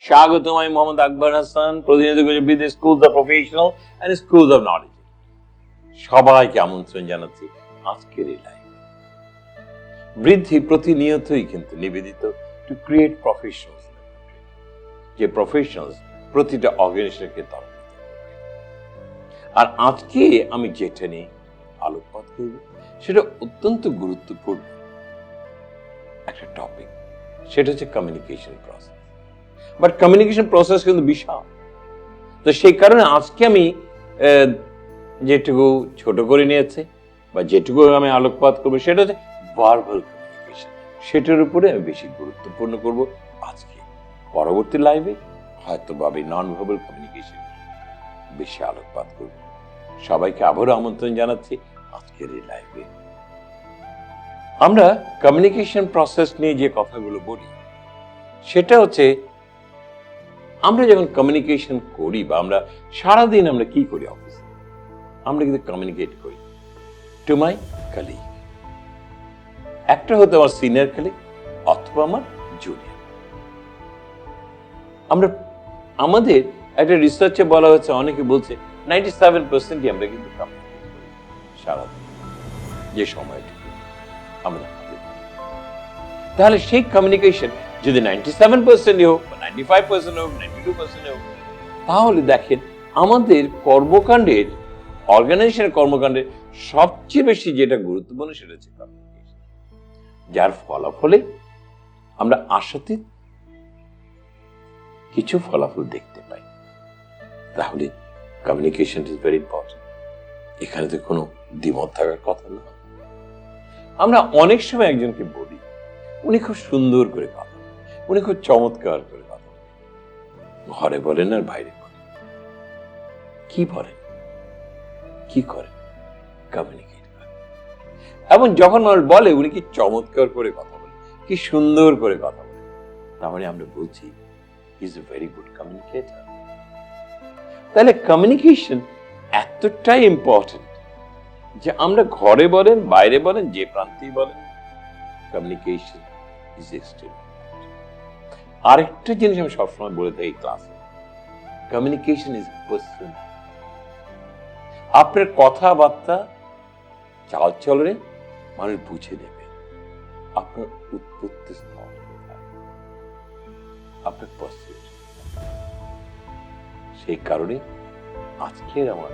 স্বাগতম, আমি মোহাম্মদ আকবর হাসান, প্রতিনিধিত্ব করছি with schools of professional and schools of knowledge. সবাইকে আমন্ত্রণ জানাচ্ছি আজকের এই লাইভে। বৃদ্ধি প্রতিনিয়তই কিন্তু নিবেদিত টু ক্রিয়েট প্রফেশনালস, যে প্রফেশনালস প্রতিটা অর্গানাইজেশনকে ত্বরান্বিত করবে। আর আজকে আমি যেটা নিয়ে আলোকপাত করব সেটা অত্যন্ত গুরুত্বপূর্ণ একটা টপিক, সেটা হচ্ছে communication process. But communication process কিন্তু বিশাল। তো সেই কারণে আজকে আমি যেটুকু ছোট করে নিয়েছি বা যেটুকু আমি আলোকপাত করবো সেটা হচ্ছে ভার্বাল কমিউনিকেশন। সেটার উপরে আমি বেশি গুরুত্বপূর্ণ করব আজকে। পরবর্তী লাইভে হয়তো ভাবে নন ভার্বাল কমিউনিকেশন বেশি আলোকপাত করব। সবাইকে আবারও আমন্ত্রণ জানাচ্ছি আজকের এই লাইভে। আমরা কমিউনিকেশন প্রসেস নিয়ে যে কথাগুলো বলি সেটা হচ্ছে, আমরা যখন কমিউনিকেশন করি বা আমরা সারাদিন আমরা কি করি অফিসে, আমরা কিন্তু কমিউনিকেট করি টু মাই কলিগ। একটা হতে আমার সিনিয়র কলিগ অথবা আমার জুনিয়র। আমরা আমাদের একটা রিসার্চে বলা হয়েছে, অনেকে বলছে 97% আমরা কিন্তু কমিউনিকেট করি সারাদিন যে সময়টুকু আমরা হাতে পাই। তাহলে সেই কমিউনিকেশন যদি 97% হোক, 95% হোক, 92% হোক, তাহলে দেখেন আমাদের কর্মকাণ্ডের, অর্গানাইজেশনের কর্মকাণ্ডের সবচেয়ে বেশি যেটা গুরুত্বপূর্ণ সেটা হচ্ছে কমিউনিকেশন, যার ফলাফলে আমরা আশাতীত কিছু ফলাফল দেখতে পাই। তাহলে কমিউনিকেশন ইজ ভেরি ইম্পর্টেন্ট। এখানে তো কোনো দ্বিমত থাকার কথা না। আমরা অনেক সময় একজনকে বলি, উনি খুব সুন্দর করে কথা বলেন, উনি খুব চমৎকার করে কথা বলেন, ঘরে বলেন আর বাইরে বলেন। কি বলেন, কি করেন? কমিউনিকেট করেন। এবং যখন মানুষ বলে উনি কি চমৎকার করে কথা বলেন, কি সুন্দর করে কথা বলেন, তার মানে আমরা বলছি is a very good communicator. তাহলে কমিউনিকেশন এতটাই ইম্পর্টেন্ট যে আমরা ঘরে বলেন, বাইরে বলেন, যে প্রান্তেই বলেন, কমিউনিকেশন ইজ এক্সট্রিমলি ইম্পর্টেন্ট। আরেকটা জিনিস আমি সবসময় বলে থাকি ক্লাসে, কমিউনিকেশন ইজ পার্সোনাল। আপনার কথাবার্তা, চালচলনে মানুষ বুঝে নেবে আপনার উৎপত্তি স্থল কোথায়, আপনার পশ্চিম। সেই কারণে আজকের আমার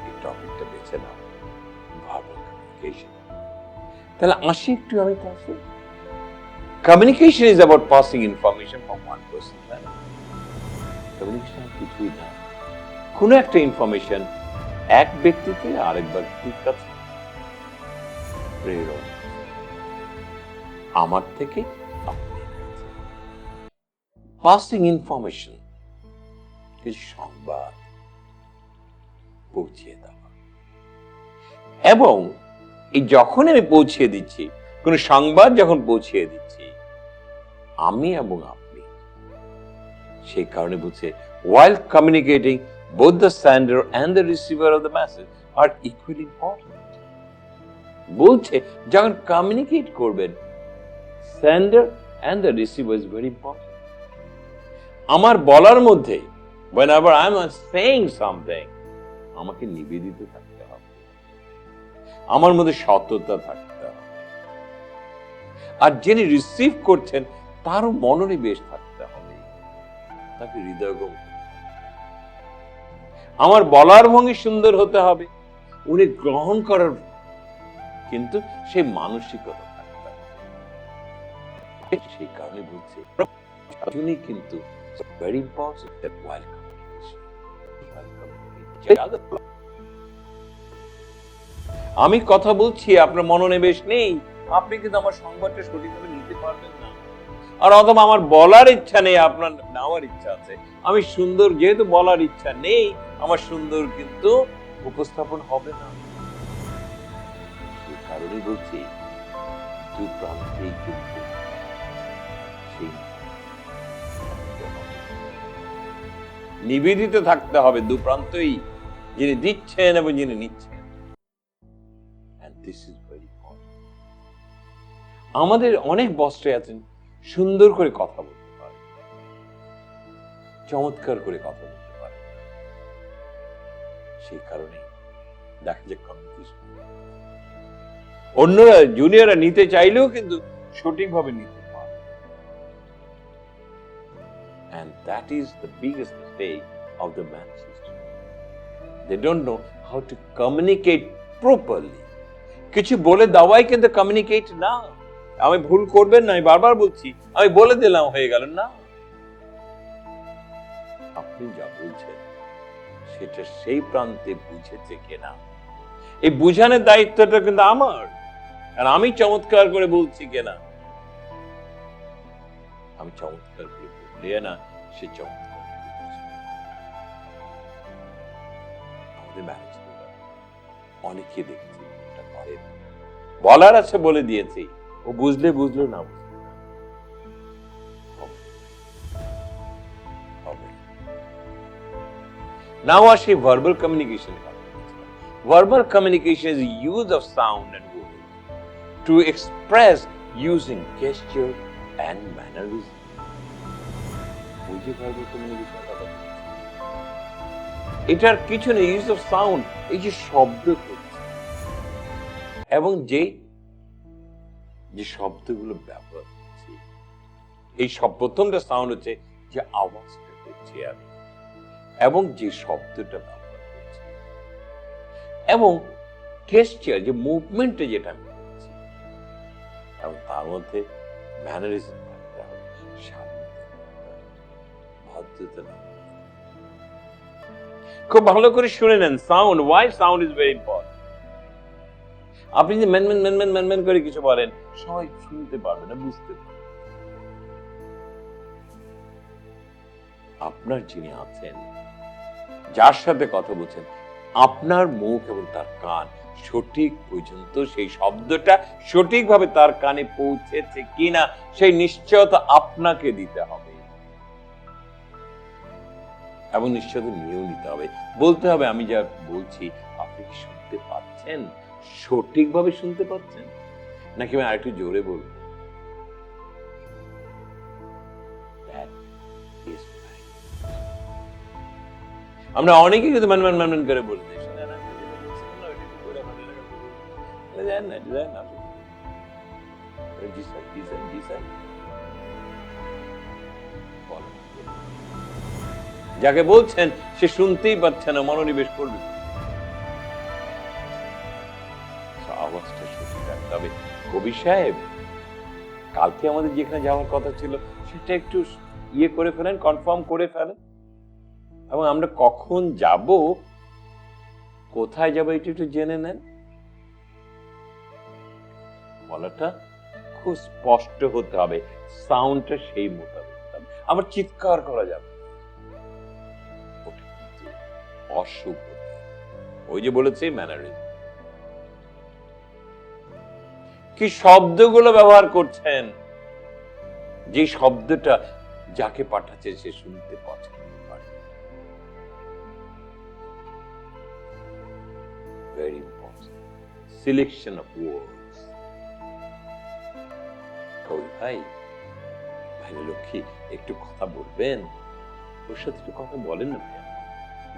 এই টপিকটা বেছে নাও, ভার্বাল কমিউনিকেশন। তাহলে আসি একটু আমি ক্লাসে। Communication is about passing information from one person to another. Communication কিছুই না, কোনো একটা ইনফরমেশন এক ব্যক্তি থেকে আরেক ব্যক্তির কাছে প্রেরণ, আমার থেকে আপনার কাছে। পাসিং ইনফরমেশন, কিছু সংবাদ পৌঁছিয়ে দেওয়া। এবং এই যখন আমি পৌঁছিয়ে দিচ্ছি, কোন সংবাদ যখন পৌঁছিয়ে দিচ্ছি, আমি এবং আপনি, সেই কারণে বলছে while communicating both the sender and the receiver of the message are equally important। বলছে যখন কমিউনিকেট করবেন, sender and the receiver is very important। আমার বলার মধ্যে whenever I am saying something, আমাকে নিবেদিত থাকতে হবে, আমার মধ্যে সততা থাকতে হবে, আর যিনি রিসিভ করছেন তারও মনোনিবেশ থাকতে হবে, তাকে হৃদয়ঙ্গম। আমার বলার ভঙ্গি সুন্দর হতে হবে, উনি গ্রহণ করার কিন্তু সেই মানসিকতা থাকতে হবে। সেই কারণে বলছে কিন্তু very important that while communication, আমি কথা বলছি, আপনার মনোনিবেশ নেই, আপনি কিন্তু আমার সংবাদটা সঠিকভাবে নিতে পারবেন না। আর অথবা আমার বলার ইচ্ছা নেই, আপনার নেওয়ার ইচ্ছা আছে, আমি সুন্দর যেহেতু বলার ইচ্ছা নেই, আমার সুন্দর কিন্তু উপস্থাপন হবে না। সেই কারণে বলছি দু প্রান্তেই কিন্তু সেই নিবেদিত থাকতে হবে, দু প্রান্তই, যিনি দিচ্ছেন এবং যিনি নিচ্ছেন। And this is very important। আমাদের অনেক বসরা আছেন সুন্দর করে কথা বলতে পারে, চমৎকার করে কথা বলতে পারেন না। সেই কারণে দেখা যায় কমিউনিকেশন, অন্যরা জুনিয়ররা নিতে চাইলেও কিন্তু সঠিকভাবে নিতে পারে। And that is the biggest mistake of the man system. They don't know how to communicate properly. কিছু বলে দেওয়াই কিন্তু কমিউনিকেট না। আমি ভুল করবেন না, আমি বারবার বলছি, আমি বলে দিলাম হয়ে গেল না। আপনি যা বলছেন সেটা সেই প্রান্তে বুঝেছে কিনা, এই বুঝানোর দায়িত্বটা কিন্তু আমার। আর আমি চমৎকার করে বলছি কিনা, আমি চমৎকার করে বললে না সে চমৎকার করে বলছে। আমাদের ম্যানেজ অনেকে দেখছি এটা করে, বলার আছে বলে দিয়েছি, ও বুঝলে বুঝলো না বুঝলে হবে। Now আসি verbal communication। Verbal communication is the use of sound and words to express using gesture and mannerism. বুঝি verbal communication কথা বলছি। এটার কিছু নেই, ইউজ অফ সাউন্ড, এই যে শব্দ করছে এবং যে শব্দগুলো ব্যবহার করছি, এই সব প্রথমটা সাউন্ড হচ্ছে যে আওয়াজটা করছি আমি, এবং যে শব্দটা ব্যবহার করছি, এবং গেস্টার যে মুভমেন্টে যেটা আমি করছি, এবং তার মধ্যে ম্যানারিজম থাকতে হবে, ভদ্রতা। খুব ভালো করে শুনে নেন sound, Y sound is very important. আপনি যে ম্যান করে কিছু বলেন, সবাই শুনতে পারবে না, বুঝতে পারবে। আপনার যিনি আছেন, যার সাথে কথা বলছেন, আপনার মুখ এবং তার কান সঠিক পর্যন্ত সেই শব্দটা সঠিকভাবে তার কানে পৌঁছেছে কিনা সেই নিশ্চয়তা আপনাকে দিতে হবে, এবং নিশ্চয়তা নিয়েও নিতে হবে। বলতে হবে আমি যা বলছি আপনি কি শুনতে পাচ্ছেন, সঠিকভাবে শুনতে পাচ্ছেন, নাকি আমি আরেকটু জোরে বলবো। আমরা অনেকে কিন্তু মান করে বলে দিই, যাকে বলছেন সে শুনতেই পাচ্ছে না, মনোনিবেশ করবে। আওয়াজটা সঠিক রাখতে হবে। কবি সাহেব, কালকে আমাদের যেখানে যাওয়ার কথা ছিল সেটা একটু ইয়ে করে ফেলেন, কনফার্ম করে ফেলেন, এবং আমরা কখন যাব, কোথায় যাবো এটা একটু জেনে নেন। বলাটা খুব স্পষ্ট হতে হবে, সাউন্ডটা সেই মোতাবেক হবে। আবার চিৎকার করা যাবে, অশুভ। ওই যে বলেছে ম্যানারিজম। কি শব্দগুলো ব্যবহার করছেন, যে শব্দটা যাকে পাঠাচ্ছে সে শুনতে পছন্দ করে। Very important. Selection of words. কবি ভাই, লক্ষ্মী একটু কথা বলবেন, ওর সাথে একটু কথা বলেন না,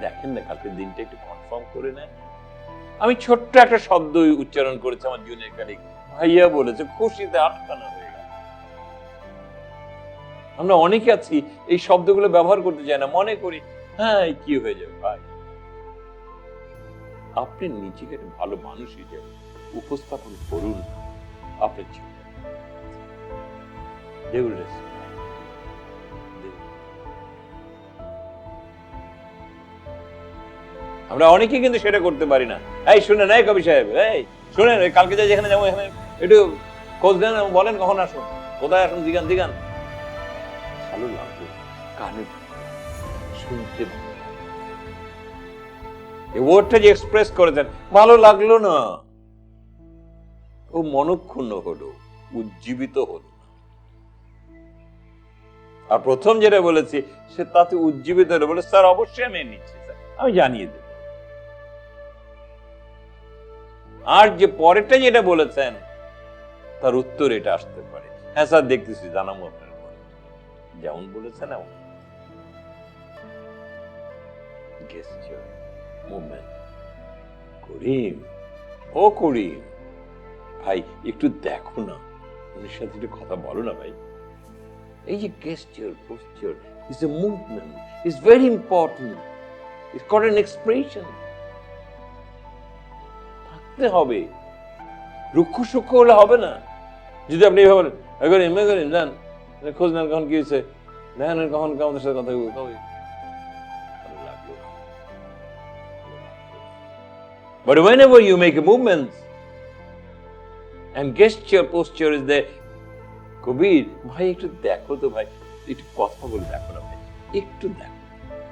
দেখেন না কালকে দিনটা একটু কনফার্ম করে নেন। আমি ছোট্ট একটা শব্দ উচ্চারণ করেছি, আমার জুনিয়র কালিগ ভাইয়া বলেছে, খুশিতে আটকানো হয়ে গেল। আমরা অনেকে আছি এই শব্দগুলো ব্যবহার করতে চাই না, মনে করি হ্যাঁ কি হয়ে যাবে। ভাই, আপনি নিজেকে ভালো মানুষ হিসেবে উপস্থাপন করুন, আপনার জীবনে আমরা অনেকে কিন্তু সেটা করতে পারি না। এই শুনে নাই কবি সাহেব, এই শুনেন কালকে যাই যেখানে যাবো এখানে একটু খোঁজ দেন, বলেন কখন আসুন, কোথায় আসুন, দিগান ভালো লাগলো, কানে শুনতে এই ওয়ার্ডটা যে এক্সপ্রেস করেছেন ভালো লাগলো না, ও মনক্ষুণ্ণ হলো, উজ্জীবিত হলো। আর প্রথম যেটা বলেছি সে তাতে উজ্জীবিত হলো, বলে স্যার অবশ্যই আমি নিচ্ছি, স্যার আমি জানিয়ে দেব। আর যে পরেরটা যেটা বলেছেন তার উত্তর এটা আসতে পারে, হ্যাঁ স্যার দেখতেছি, জানাবো আপনার, যেমন বলেছেন এমন। gesture, movement. করিম, ও করিম, ভাই একটু দেখো না, উনির সাথে একটু কথা বলো না ভাই। এই যে gesture, posture is a movement, is very important. It's got an expression. থাকতে হবে, রুক্ষ সূক্ষ্ম হলে হবে না। যদি আপনি এভাবে বলেন করিম যান, খোঁজ নেন কখন কি হয়েছে, দেখেন কখন আমাদের সাথে কথা বলবো, ভালো লাগলো না। But whenever you make a movement and gesture, posture is there, কবির ভাই একটু দেখো তো ভাই, একটু কথা বলে দেখো না ভাই, একটু দেখো,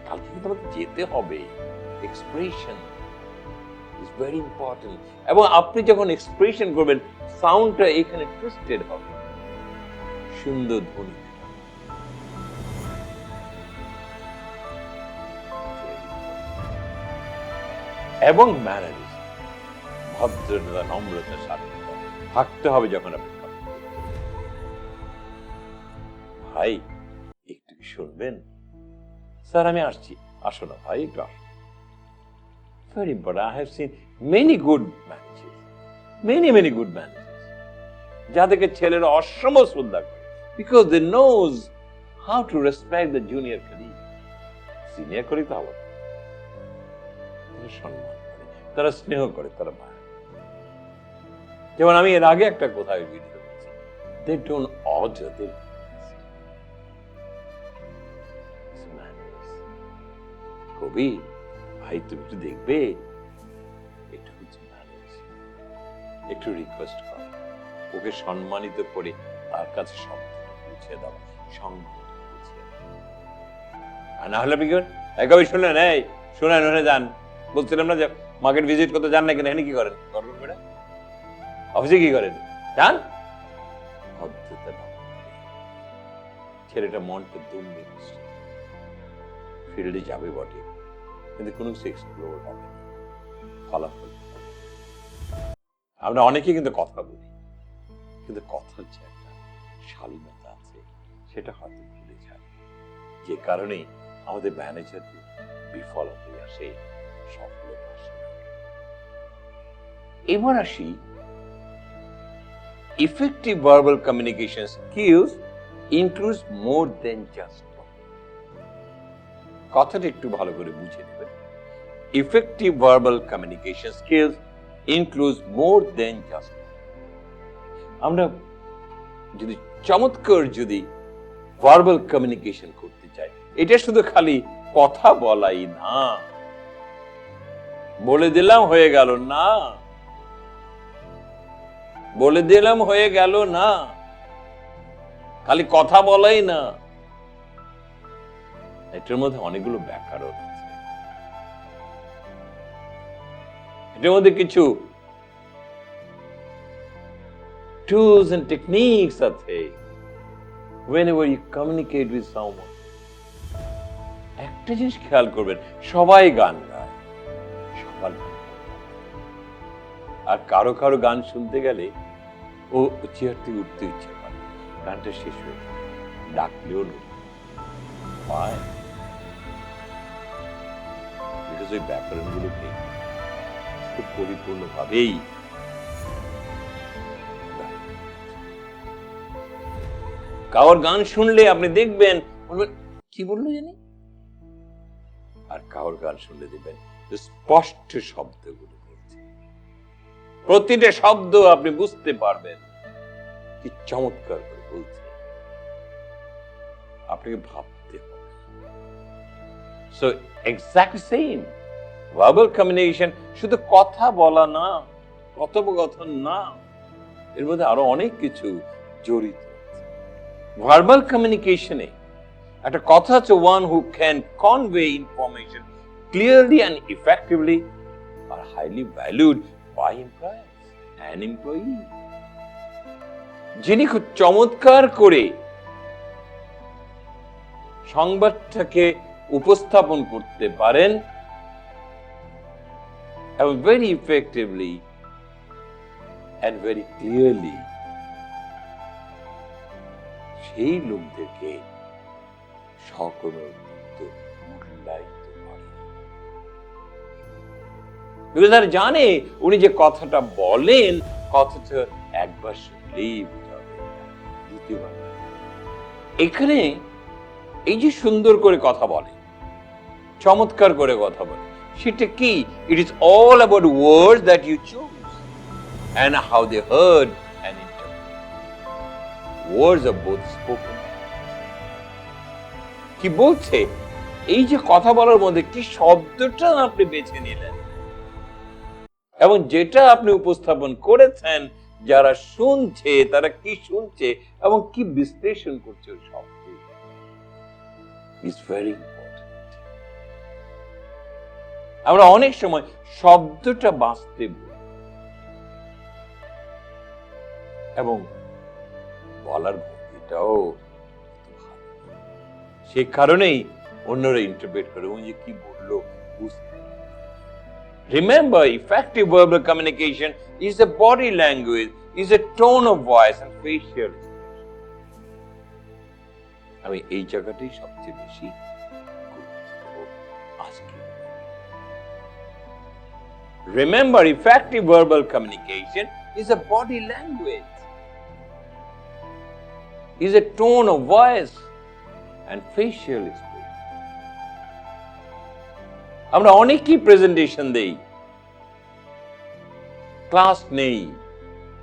কালকে কিন্তু আমাকে যেতে হবে। Expression is very important. এবং আপনি যখন এক্সপ্রেশন করবেন, সাউন্ডটা এখানে টুইস্টেড হবে, সুন্দর ধ্বনি। এবং ম্যানারিজম, ভদ্রতা, নম্রতা, শালীনতা থাকতে হবে যখন আপনি ভাই একটু শুনবেন, স্যার আমি আসছি, আসো না ভাই একটু আসো। Very important. I have seen many good managers, many good managers, যাদেরকে ছেলেরা অসম শ্রদ্ধা করে, because they knows how to respect the junior colleague. Senior colleague তো আবার তারা সম্মান করে, তারা স্নেহ করে, তারা মায়া। যেমন আমি এর আগে একটা কোথায় ভিডিও করেছি, they don't order, they কবি ভাই তুমি একটু দেখবে, এটা হচ্ছে ম্যানেজ। একটু রিকোয়েস্ট কর, ওকে সম্মানিত করে তার কাছে শব্দ পৌঁছে দাও, সঙ্গ পৌঁছে দাও। আর না হলে আপনি কি কবি শুনলেন, এই শুনেন ওখানে যান, বলছিলাম না যে মার্কেট ভিজিট করতে যান না কেন, এখানে কি করেন, গরম করে অফিসে কি করেন, যান। ভদ্রতা না, ছেলেটা মনটা দুমড়ে বসছে, ফিল্ডে যাবে বটে, কিন্তু কোনো কিছু এক্সপ্লোর হবে না, ফলাফল। আমরা অনেকে কিন্তু কথা বলি, কিন্তু কথার যে একটা শালীনতা আছে সেটা হয়তো ভুলে যায়, যে কারণে আমাদের ম্যানেজারদের বিফল হয়ে আসে, সফলতা আসে। এবার আসি, effective verbal communication skills includes more than just. কথাটা একটু ভালো করে বুঝে নেবেন। Effective verbal communication skills includes more than just. আমরা যদি চমৎকার যদি ভার্বাল কমিউনিকেশন করতে চাই, এটা শুধু খালি কথা বলাই না, বলে দিলাম হয়ে গেল না, বলে দিলাম হয়ে গেল না, খালি কথা বলাই না, এটার মধ্যে অনেকগুলো ব্যাকরণ আছে, এটার মধ্যে কিছু tools and techniques আছে। whenever you communicate with someone, একটা জিনিস খেয়াল করবেন, সবাই গান গায়, সবার গান, আর কারো কারো গান শুনতে গেলে ও চেয়ার থেকে উঠতে ইচ্ছে করে, গানটা শেষ হয়ে যায়, ডাকলেও পায়, বিকজ ওই ব্যাকরণ গুলোকে খুব পরিপূর্ণ ভাবেই কারোর গান শুনলে আপনি দেখবেন বলবেন কি বললো জানি, আর কারোর গান শুনলে দেখবেন স্পষ্ট শব্দগুলো বলছে, প্রতিটা শব্দ আপনি বুঝতে পারবেন কি চমৎকার করে বলছে, আপনাকে ভাবতে হবে। So exactly same verbal communication, শুধু কথা বলা না, কথোপকথন না, এর মধ্যে আরো অনেক কিছু জড়িত। ভার্বাল কমিউনিকেশনে একটা কথা হচ্ছে one who can convey information clearly and effectively are highly valued by employers and employees. যিনি খুব চমৎকার করে সংবাদটাকে উপস্থাপন করতে পারেন এবং very effectively and very clearly, সেই লোকদেরকে সহকর্মীরা মূল্যায়িত করে। বিকজ তারা জানে উনি যে কথাটা বলেন, কথাটা একবার শুনলেই বুঝাবে, দ্বিতীয়বার। এখানে এই যে সুন্দর করে কথা বলে, চমৎকার করে কথা বলে, সেটা কি? It is all about words that you choose and how they heard and interpreted. Words are both spoken. কি বলছে? এই যে কথা বলার মধ্যে কি শব্দটা আপনি বেছে নিলেন এবং যেটা আপনি উপস্থাপন করেছেন, যারা শুনছে তারা কি শুনছে এবং কি বিশ্লেষণ করছে ওই শব্দ, ইজ ভেরি ইম্পর্টেন্ট। আমরা অনেক সময় শব্দটা বাঁচতে এবং বলার ভঙ্গিটাও সে কারণেই অন্যরা ইন্টারপ্রেট করে যে কি বললো বুঝতে। Remember, effective verbal communication is a body language, is a tone of voice and facial expression. আমি এই জায়গাটাই সবচেয়ে বেশি আজকে। Remember, effective verbal communication is a body language, is a tone of voice and facial expression. আমরা অনেকেই presentation দেই, class নেই,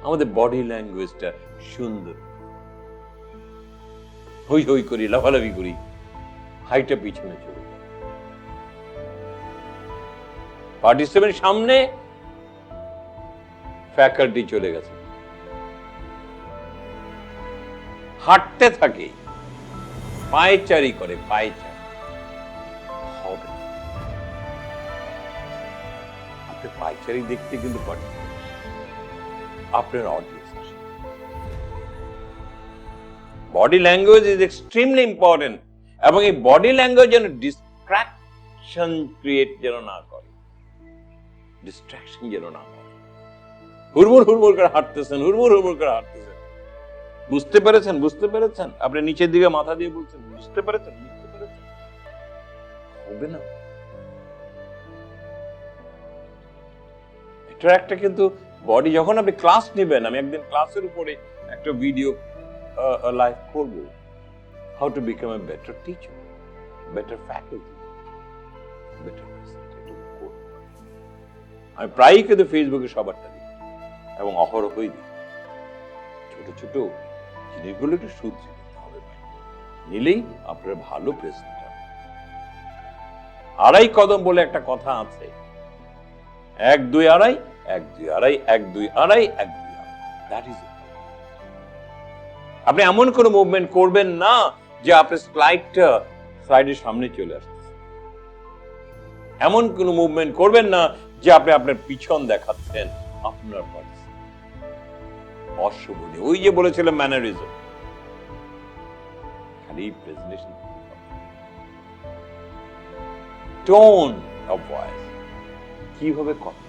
আমাদের বডি ল্যাঙ্গুয়েজটা সুন্দর, হই হই করি, লাফালাফি করি, হাইটা পিছনে চলে যায়, পার্টিসিপেন্ট সামনে, ফ্যাকাল্টি চলে গেছে, হাঁটতে থাকে, পায়চারি করে, পায়চারি হবে। আপনি পায়চারি দেখতে কিন্তু আপনার অডিয়েন্স আসে। Body language is extremely important এবং এই বডি ল্যাঙ্গুয়েজ যেন ডিস্ট্রাকশন ক্রিয়েট যেন না করে, ডিস্ট্রাকশন যেন না করে। হুড়মুড় হুড়মুড় করে হাঁটতেছেন, হুড়মুড় হুড়মুড় করে হাঁটতেছেন, বুঝতে পেরেছেন? বুঝতে পেরেছেন? আপনি নিচের দিকে মাথা দিয়ে বলছেন, বুঝতে পেরেছেন? বুঝতে পেরেছেন? হবে না। এটা একটা কিন্তু বডি, যখন আপনি ক্লাস নেবেন, আমি একদিন ক্লাসের উপরে একটা ভিডিও লাইভ করব, how to become a better teacher, better faculty, better presentator. আমি প্রায়ই কিন্তু ফেসবুকে সবারটা দিই এবং অহরহই দিই। ছোট ছোট জিনিসগুলো একটু শুনতে হবে, নিলেই আপনার ভালো প্রেজেন্টার। আড়াই কদম বলে একটা কথা আছে, 1 2 আড়াই, 1 2 আড়াই, 1 2 আড়াই, 1 2 আড়াই। That is it. আপনি এমন কোনো মুভমেন্ট করবেন না যে আপনার স্লাইডের সামনে চলে আসছে, এমন কোনো মুভমেন্ট করবেন না যে আপনি আপনার পিছন দেখাচ্ছেন, আপনার অশোভনীয়, ওই যে বলেছিলাম ম্যানারিজম। খালি প্রেজেন্টেশন, টোন অফ ভয়েস, কিভাবে কথা,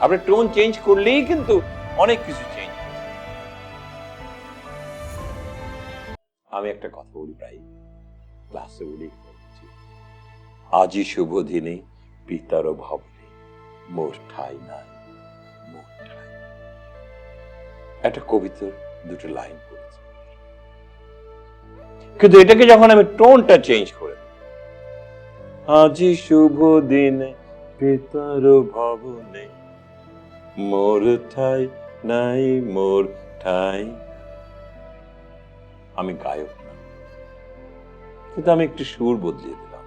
আপনি টোন চেঞ্জ করলেই কিন্তু অনেক কিছু চেঞ্জ। আমি একটা কথা বলি, প্রায় ক্লাসে বলি, আজি শুভ দিনে পিতার ভাবনে মোর ঠাই নাই, মোর ঠাই। একটা কবিতার দুটো লাইন পড়েছি, কিন্তু এটাকে যখন আমি টোনটা চেঞ্জ করে, আজি শুভ দিনে পিতার ভবনে মোর ঠাই নাই, মোর ঠাই। আমি গায়ক না, কিন্তু আমি একটু সুর বদলিয়ে দিলাম,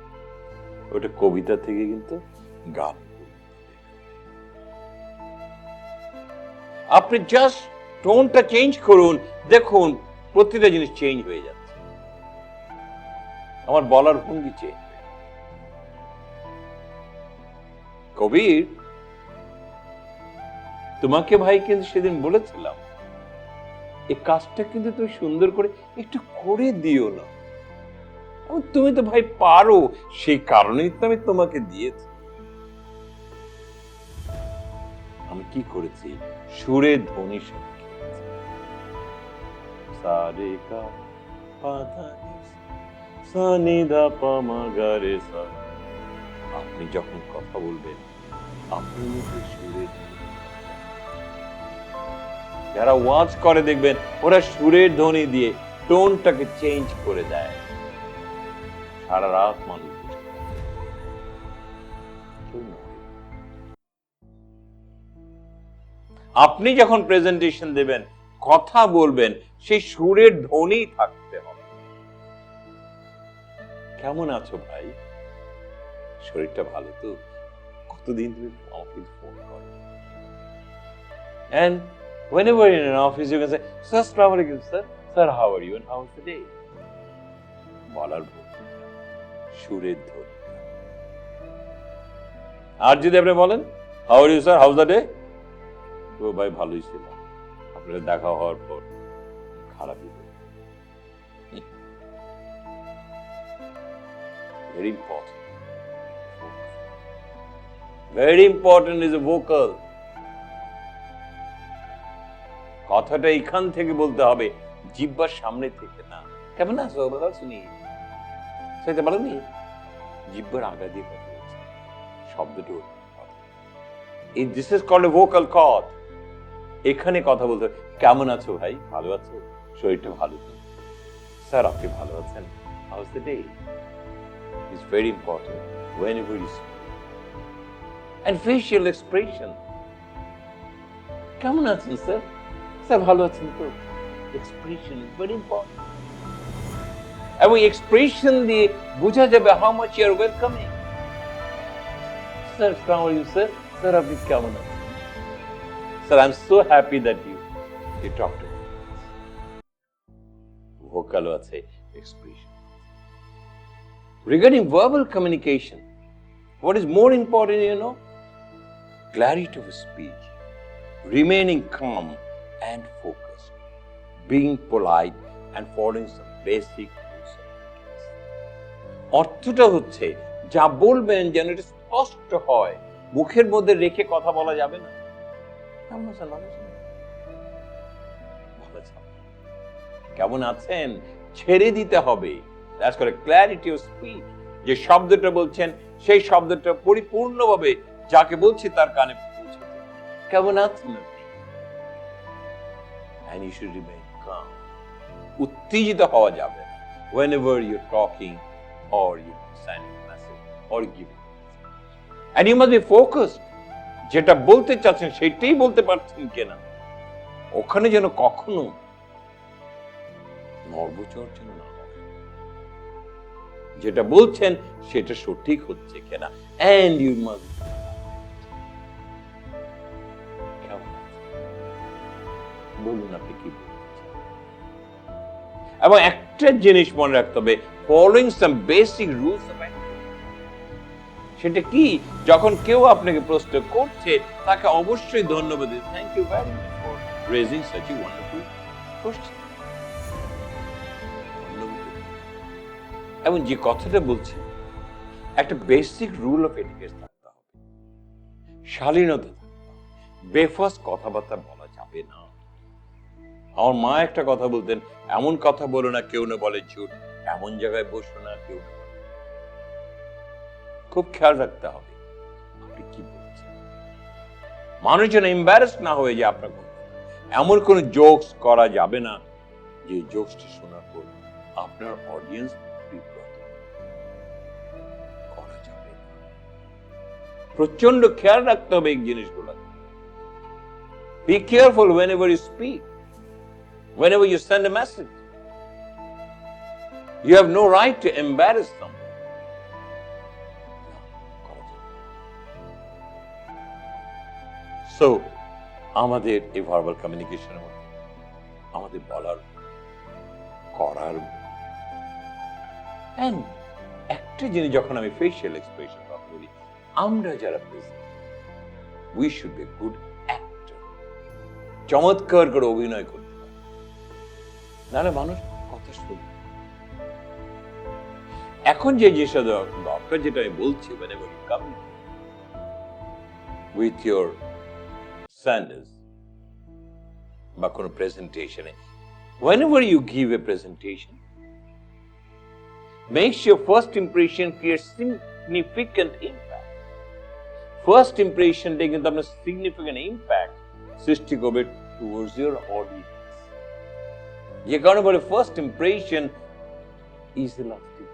ওটা কবিতা থেকে কিন্তু গান। আপনি জাস্ট টোনটা চেঞ্জ করুন, দেখুন প্রতিটা জিনিস চেঞ্জ হয়ে যাচ্ছে, আমার বলার ভঙ্গি চেঞ্জ। কবির, তোমাকে ভাই কিন্তু সেদিন বলেছিলাম এই কাজটা কিন্তু তুমি সুন্দর করে একটু করে দিও না, তুমি তো ভাই পারো, সেই কারণেই তো আমি তোমাকে দিয়েছি। আমি কি করেছি, সুরে ধ্বনি আপনি যখন কথা বলবেন আপনার মুখে সুরের, যারা ওয়াচ করে দেখবেন ওরা সুরের ধ্বনি দিয়ে টোনটাকে চেঞ্জ করে দেয়। সারা রাত মানুষ আপনি যখন প্রেজেন্টেশন দেবেন কথা বলবেন সেই সুরের ধ্বনি থাকতে হবে। কেমন আছো ভাই, শরীরটা ভালো তো? কতদিন তুমি অফিস ফোন করো? And whenever in an office you can say, "Sir, Assalamu alaikum, sir. Sir, how are you and how was the day?" বলার সুরের ধ্বনি। আর যদি আপনি বলেন, "How are you, sir? How's the day?" তো ভাই ভালোই ছিল, আপনার দেখা হওয়ার পর খারাপই। Very important. Very important is a vocal. কথাটা এখান থেকে বলতে হবে, জিহ্বার সামনে থেকে না। কেমন আছো ভালো শুনি সেটা বলেনি, জিহ্বার আগা দিয়ে কথা বলছে, শব্দটা এই this is called a vocal cord. এখানে কথা বলতে হবে, কেমন আছো ভাই, ভালো আছো, শরীরটা ভালো তো? স্যার আপনি ভালো আছেন? How is the day? Is very important whenever you speak. And facial expression. কেমন আছেন স্যার? স্যার ভালো আছেন তো? Expression is very important. এবং এক্সপ্রেশন দিয়ে বোঝা যাবে how much you are welcoming. Sir how are you sir? Sir আপনি কেমন আছেন? Sir, I'm so happy that you talked to me. Vocal আছে, expression. Regarding verbal communication, what is more important, clarity of speech, remaining calm and focused, being polite and following some basic rules. অর্থটা হচ্ছে যা বলবেন যেন এটা স্পষ্ট হয়, মুখের মধ্যে রেখে কথা বলা যাবে না। কেমন আছেন ছেড়ে দিতে হবে। That's called clarity of speech. যে শব্দটা বলছেন সেই শব্দটা পরিপূর্ণভাবে যাকে বলছি তার কানে পৌঁছাতে। কেমন আছেন আপনি? And you should remain calm. উত্তেজিত হওয়া যাবে না whenever you're talking or you're sending a message or giving. And you must be focused. যেটা বলতে চাচ্ছেন সেটাই বলতে পারছেন কিনা, ওখানে যেন কখনো নর্বচর যেন না হয়। যেটা বলছেন সেটা সঠিক হচ্ছে কিনা। And you must বলুন আপনি কি বলছেন। এবং একটা জিনিস মনে রাখতে হবে, following some basic rules of etiquette. সেটা কি? যখন কেউ আপনাকে প্রশ্ন করছে তাকে অবশ্যই ধন্যবাদ দিন। Thank you very much for raising such a wonderful question. এবং যে কথাটা বলছি একটা বেসিক রুল অফ এটিকেট থাকতে হবে, শালীনতা থাকতে হবে, বেফাস কথাবার্তা বলা যাবে না। আমার মা একটা কথা বলতেন, এমন কথা বলো না কেউ না বলে ঝুট, এমন জায়গায় বসো না কেউ না। খুব খেয়াল রাখতে হবে আপনি কি বলছেন, মানুষ যেন এম্বারেস না হয়ে যায় আপনার কথা। এমন কোন জোকস করা যাবে না যে জোকসটি শোনার পর আপনার অডিয়েন্স বিব্রত করা যাবে না। প্রচন্ড খেয়াল রাখতে হবে এই জিনিসগুলো। Be careful whenever you speak, whenever you send a message. You have no right to embarrass them. So, আমাদের এই ভার্বাল কমিউনিকেশনের মধ্যে আমাদের বলার করার এন্ড একটা জিনিস যখন আমি ফেশিয়াল এক্সপ্রেশন কথা বলি, আমরা যারা present we should be good actor, চমৎকার করে অভিনয় করতে পারে, নাহলে মানুষ কথা শুনবে। এখন যে জিনিসটা দরকার, যেটা আমি বলছি, whenever you communicate with your standards বা কোনো প্রেজেন্টেশনে, whenever you give a presentation, make sure first impression creates significant impact. First ইমপ্রেশনটাই কিন্তু আপনার সিগনিফিকেন্ট ইম্প্যাক্ট সৃষ্টি করবে টুয়ার্ডস ইওর অডিয়েন্স। যে কারণে বলে first impression is the lasting.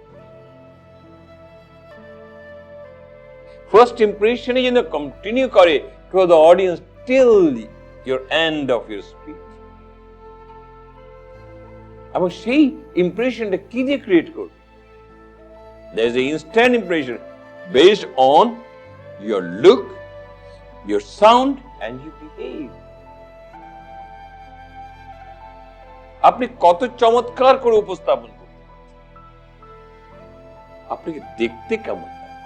First ইমপ্রেশনই যেন কন্টিনিউ করে to the audience till your end of your speech. এবং সেই ইমপ্রেশনটা কি দিয়ে ক্রিয়েট করবে? There is an instant impression based on your look, your sound and your behave. আপনি কত চমৎকার করে উপস্থাপন করতে পারছেন, আপনাকে দেখতে কেমন লাগছে,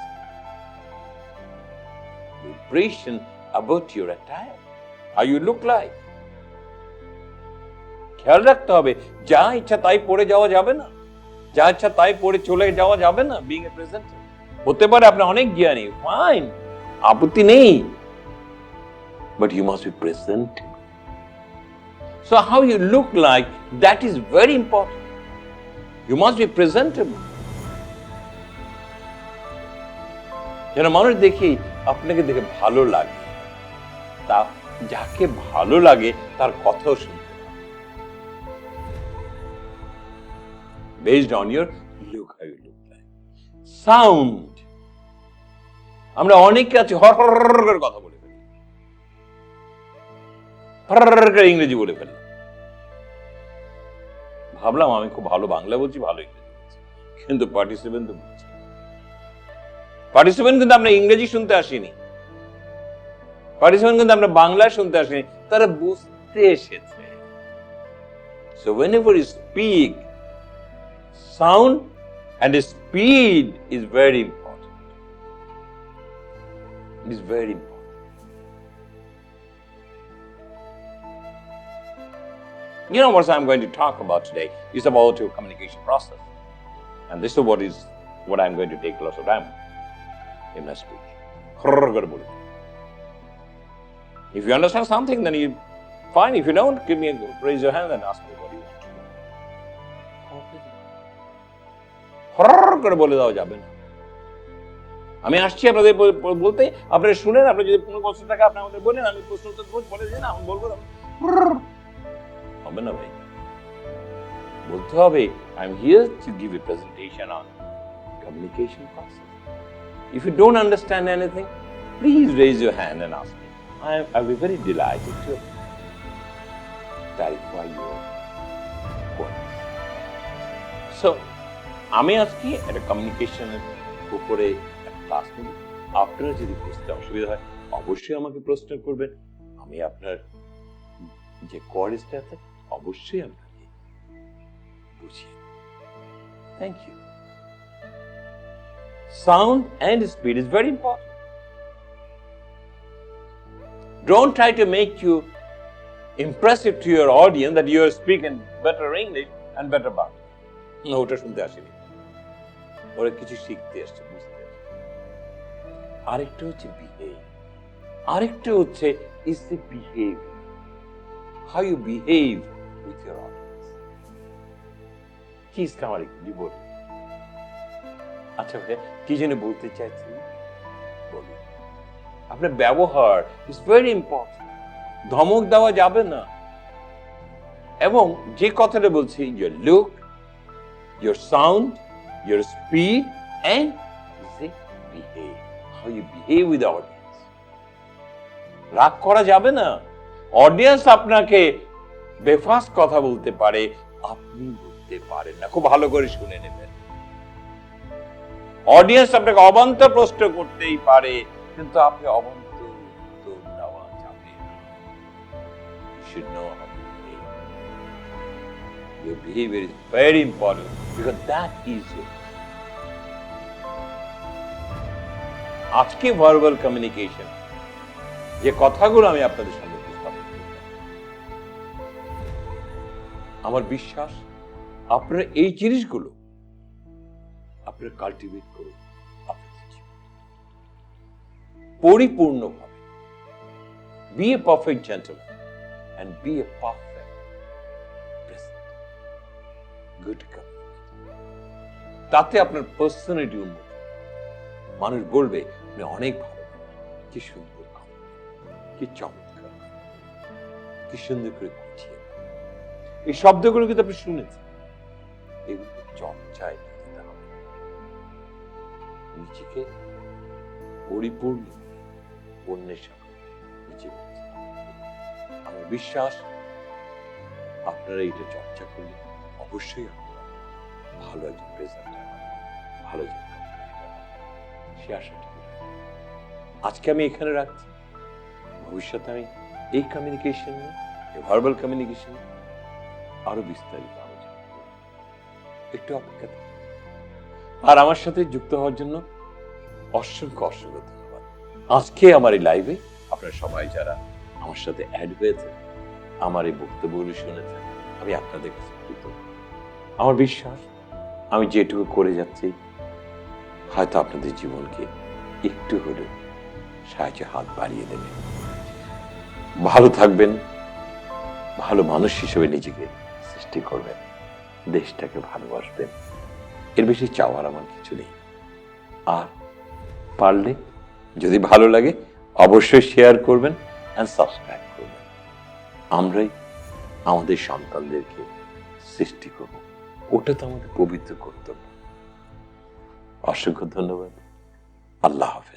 impression about your attire, how you look like. খেয়াল রাখতে হবে, যা ইচ্ছা তাই পরে যাওয়া যাবে না, যা ইচ্ছা তাই পরে চলে যাওয়া যাবে না। বিং এ প্রেজেন্টার হতে পারে আপনি অনেক জ্ঞানী, ফাইন, আপত্তি নেই, but you must be present. So how you look like, that is very important. You must be presentable, যেন মানুষ দেখি আপনাকে দেখে ভালো লাগে, তা যাকে ভালো লাগে তার কথাও শুনতে based on your look, how you look like. Sound. আমরা অনেকে আছি হর হর করে কথা বলে ফেলি, হর করে ইংরেজি বলে ফেলি। ভাবলাম আমি খুব ভালো বাংলা বলছি, ভালো ইংরেজি বলছি, কিন্তু পার্টিসিপেন্ট তো বলছি। পার্টিসিপেন্ট কিন্তু আমরা ইংরেজি শুনতে আসিনি, পার্টিসিপেন্ট কিন্তু আমরা বাংলা শুনতে আসিনি, তারা বুঝতে এসেছে। So whenever you speak, sound and speed is very important. It is very important. You know what I'm going to talk about today is about your communication process. And this is what I'm going to take lots of time in my speech. If you understand something, then you fine. If you don't, raise your hand and ask me what you want to do. হর করে বলে দেওয়া যাবে না। আমি আসছি আপনাদের বলতে, আপনারা শুনেন, আপনি যদি কোনো প্রশ্ন থাকে আপনি আমাদের বলেন, আমি প্রশ্ন উত্তর বলে দিই না, আমি বলবো হবে না ভাই, বলতে হবে I am here to give a presentation on communication process. If you don't understand anything, please raise your hand and ask me. I will be very delighted to clarify your points. So, আমি আজকে একটা কমিউনিকেশনের উপরে class নেব। আপনারা যদি বুঝতে অসুবিধা হয় অবশ্যই আমাকে প্রশ্ন করবেন, আমি আপনার যে কোয়ারিজটা আছে অবশ্যই আপনাকে বুঝিয়ে দেব। Thank you. Sound and speed is very important. Don't try to make you impressive to your audience that you are speaking better English and better Bangla. No, ওটা শুনতে আসেনি, ওরা কিছু শিখতে আসছে, বুঝতে আসছে। আরেকটা হচ্ছে বিহেভ, আরেকটা হচ্ছে is the behavior, how you behave with your audience. কি ইসকামারি জীবন, আচ্ছা ভাই কি যেন বলতে চাইছি বলি। আপনার ব্যবহার ইজ ভেরি ইম্পর্টেন্ট, ধমক দেওয়া যাবে না। এবং যে কথাটা বলছি, your look, your sound, your speed and the behave, how you behave with the audience. রাগ করা যাবে না। অডিয়েন্স আপনাকে বেফাস কথা বলতে পারে, আপনি বলতে পারেন না, খুব ভালো করে শুনে নেবেন। অডিয়েন্স আপনাকে অবান্তর প্রশ্ন করতেই পারে, কিন্তু আপনি অবান্তর উত্তর দেওয়া যাবে না। You should know how to behave. Your behavior is very important because that is your. আজকে ভার্বাল কমিউনিকেশন যে কথাগুলো আমি আপনাদের সামনে উপস্থাপন করব, আমার বিশ্বাস আপনারা এই জিনিসগুলো আপনারা কাল্টিভেট করুন আপনাদের জীবনে পরিপূর্ণভাবে। Be a perfect gentleman and be a perfect president. Good communicator. তাতে আপনার পার্সোনালিটি উন্নত, মানুষ বলবে আপনি অনেক ভালো, কি সুন্দর কথা, কি চমৎকার, কি সুন্দর করে গুছিয়ে। এই শব্দগুলো কিন্তু আপনি শুনেছেন, এগুলো চর্চায় দিতে হবে। নিজেকে পরিপূর্ণ অন্যের সাথে নিজে বলতে হবে। আমার বিশ্বাস আপনারা এটা চর্চা করলে অবশ্যই আপনারা ভালো একজন প্রেজেন্টার হবেন, ভালো একজন কমিউনিকেটর হবেন। সে আশাটি আজকে আমি এখানে রাখছি। ভবিষ্যতে আমি এই কমিউনিকেশন নিয়ে, ভার্বাল কমিউনিকেশন আরো বিস্তারিত আলোচনা করব। একটু অপেক্ষা থাকুন। আর আমার সাথে যুক্ত হওয়ার জন্য অসংখ্য অসংখ্য ধন্যবাদ। আজকে আমার এই লাইভে আপনারা সবাই যারা আমার সাথে অ্যাড হয়েছে, আমার এই বক্তব্যগুলো শুনেছেন, আমি আপনাদের কাছে কৃতজ্ঞ। আমার বিশ্বাস আমি যেটুকু করে যাচ্ছি হয়তো আপনাদের জীবনকে একটু হলেও সাহায্যে হাত বাড়িয়ে দেবে। ভালো থাকবেন, ভালো মানুষ হিসেবে নিজেকে সৃষ্টি করবেন, দেশটাকে ভালোবাসবেন। এর বেশি চাওয়ার আমার কিছু নেই। আর পারলে যদি ভালো লাগে অবশ্যই শেয়ার করবেন এন্ড সাবস্ক্রাইব করবেন। আমরাই আমাদের সন্তানদেরকে সৃষ্টি করব, ওটা তো আমাদের পবিত্র কর্তব্য। অসংখ্য ধন্যবাদ। আল্লাহ হাফেজ।